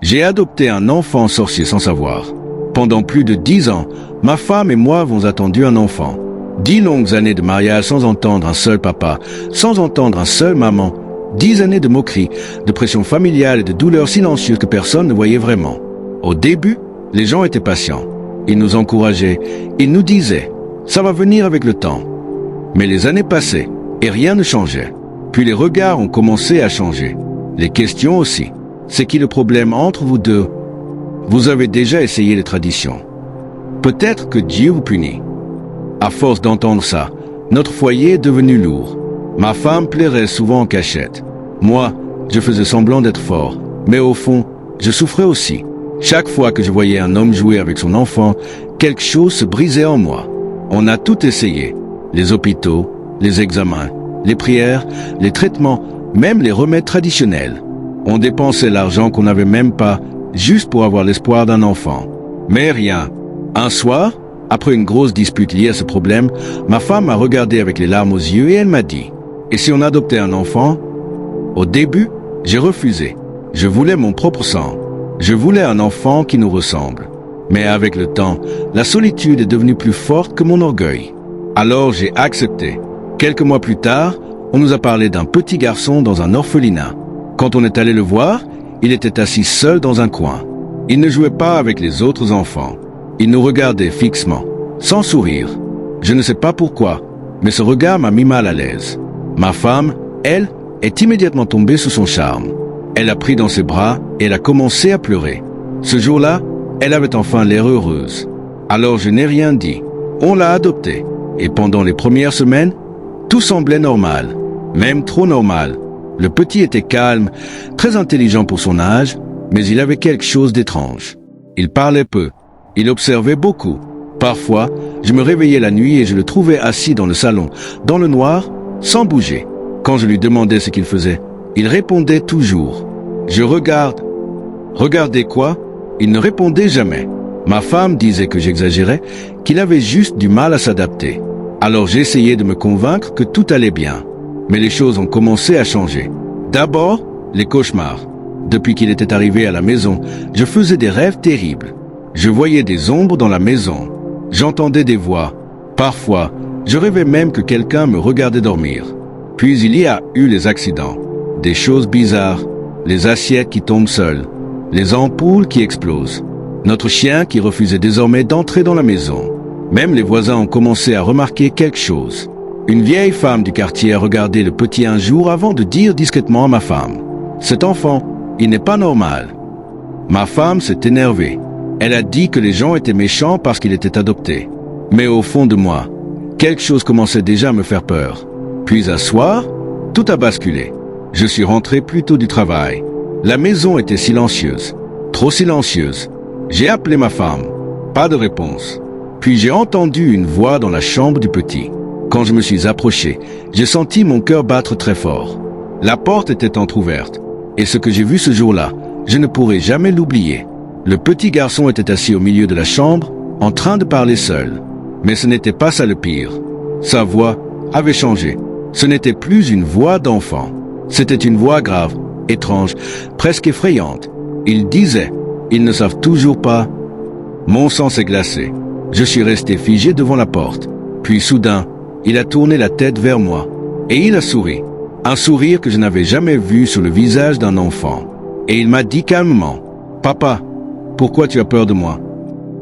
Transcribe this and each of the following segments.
J'ai adopté un enfant sorcier sans savoir. Pendant plus de 10 ans, ma femme et moi avons attendu un enfant. 10 longues années de mariage sans entendre un seul papa, sans entendre un seul maman. 10 années de moqueries, de pression familiale et de douleurs silencieuses que personne ne voyait vraiment. Au début, les gens étaient patients. Ils nous encourageaient. Ils nous disaient « ça va venir avec le temps ». Mais les années passaient et rien ne changeait. Puis les regards ont commencé à changer. Les questions aussi. C'est qui le problème entre vous deux? Vous avez déjà essayé les traditions. Peut-être que Dieu vous punit. À force d'entendre ça, notre foyer est devenu lourd. Ma femme plairait souvent en cachette. Moi, je faisais semblant d'être fort. Mais au fond, je souffrais aussi. Chaque fois que je voyais un homme jouer avec son enfant, quelque chose se brisait en moi. On a tout essayé. Les hôpitaux, les examens, les prières, les traitements, même les remèdes traditionnels. On dépensait l'argent qu'on n'avait même pas, juste pour avoir l'espoir d'un enfant. Mais rien. Un soir, après une grosse dispute liée à ce problème, ma femme m'a regardé avec les larmes aux yeux et elle m'a dit « Et si on adoptait un enfant ?» Au début, j'ai refusé. Je voulais mon propre sang. Je voulais un enfant qui nous ressemble. Mais avec le temps, la solitude est devenue plus forte que mon orgueil. Alors j'ai accepté. Quelques mois plus tard, on nous a parlé d'un petit garçon dans un orphelinat. Quand on est allé le voir, il était assis seul dans un coin. Il ne jouait pas avec les autres enfants. Il nous regardait fixement, sans sourire. Je ne sais pas pourquoi, mais ce regard m'a mis mal à l'aise. Ma femme, elle, est immédiatement tombée sous son charme. Elle l'a pris dans ses bras et elle a commencé à pleurer. Ce jour-là, elle avait enfin l'air heureuse. Alors je n'ai rien dit. On l'a adopté. Et pendant les premières semaines, tout semblait normal. Même trop normal. Le petit était calme, très intelligent pour son âge, mais il avait quelque chose d'étrange. Il parlait peu. Il observait beaucoup. Parfois, je me réveillais la nuit et je le trouvais assis dans le salon, dans le noir, sans bouger. Quand je lui demandais ce qu'il faisait, il répondait toujours. Je regarde. Regardez quoi? Il ne répondait jamais. Ma femme disait que j'exagérais, qu'il avait juste du mal à s'adapter. Alors j'essayais de me convaincre que tout allait bien. Mais les choses ont commencé à changer. D'abord, les cauchemars. Depuis qu'il était arrivé à la maison, je faisais des rêves terribles. Je voyais des ombres dans la maison. J'entendais des voix. Parfois, je rêvais même que quelqu'un me regardait dormir. Puis il y a eu les accidents. Des choses bizarres. Les assiettes qui tombent seules. Les ampoules qui explosent. Notre chien qui refusait désormais d'entrer dans la maison. Même les voisins ont commencé à remarquer quelque chose. Une vieille femme du quartier a regardé le petit un jour avant de dire discrètement à ma femme « Cet enfant, il n'est pas normal. » Ma femme s'est énervée. Elle a dit que les gens étaient méchants parce qu'il était adopté. Mais au fond de moi, quelque chose commençait déjà à me faire peur. Puis un soir, tout a basculé. Je suis rentré plus tôt du travail. La maison était silencieuse. Trop silencieuse. J'ai appelé ma femme. Pas de réponse. Puis j'ai entendu une voix dans la chambre du petit. Quand je me suis approché, j'ai senti mon cœur battre très fort. La porte était entr'ouverte. Et ce que j'ai vu ce jour-là, je ne pourrai jamais l'oublier. Le petit garçon était assis au milieu de la chambre, en train de parler seul. Mais ce n'était pas ça le pire. Sa voix avait changé. Ce n'était plus une voix d'enfant. C'était une voix grave, étrange, presque effrayante. Il disait « Ils ne savent toujours pas ». Mon sang s'est glacé. Je suis resté figé devant la porte. Puis soudain, il a tourné la tête vers moi. Et il a souri. Un sourire que je n'avais jamais vu sur le visage d'un enfant. Et il m'a dit calmement « Papa, pourquoi tu as peur de moi ?»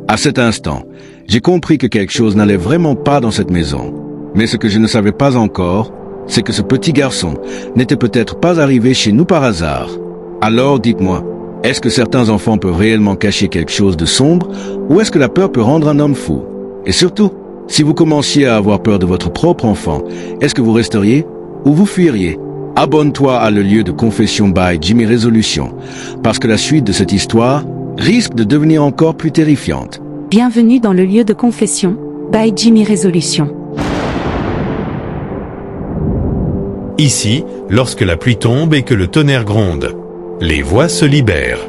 À cet instant, j'ai compris que quelque chose n'allait vraiment pas dans cette maison. Mais ce que je ne savais pas encore, c'est que ce petit garçon n'était peut-être pas arrivé chez nous par hasard. Alors dites-moi, est-ce que certains enfants peuvent réellement cacher quelque chose de sombre, ou est-ce que la peur peut rendre un homme fou? Et surtout, si vous commenciez à avoir peur de votre propre enfant, est-ce que vous resteriez ou vous fuiriez? Abonne-toi à Le Lieu de Confession by Jimmy Résolution, parce que la suite de cette histoire risque de devenir encore plus terrifiante. Bienvenue dans Le Lieu de Confession by Jimmy Résolution. Ici, lorsque la pluie tombe et que le tonnerre gronde, les voix se libèrent.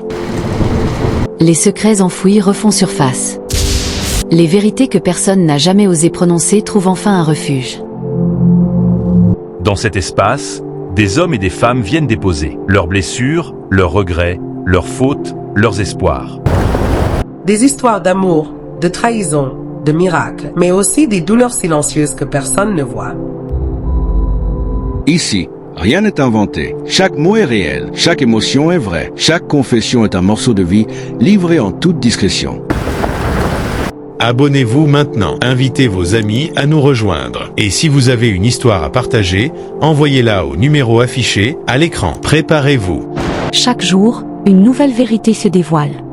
Les secrets enfouis refont surface. Les vérités que personne n'a jamais osé prononcer trouvent enfin un refuge. Dans cet espace, des hommes et des femmes viennent déposer leurs blessures, leurs regrets, leurs fautes, leurs espoirs. Des histoires d'amour, de trahison, de miracles, mais aussi des douleurs silencieuses que personne ne voit. Ici, rien n'est inventé. Chaque mot est réel, chaque émotion est vraie, chaque confession est un morceau de vie livré en toute discrétion. Abonnez-vous maintenant, invitez vos amis à nous rejoindre. Et si vous avez une histoire à partager, envoyez-la au numéro affiché à l'écran. Préparez-vous. Chaque jour, une nouvelle vérité se dévoile.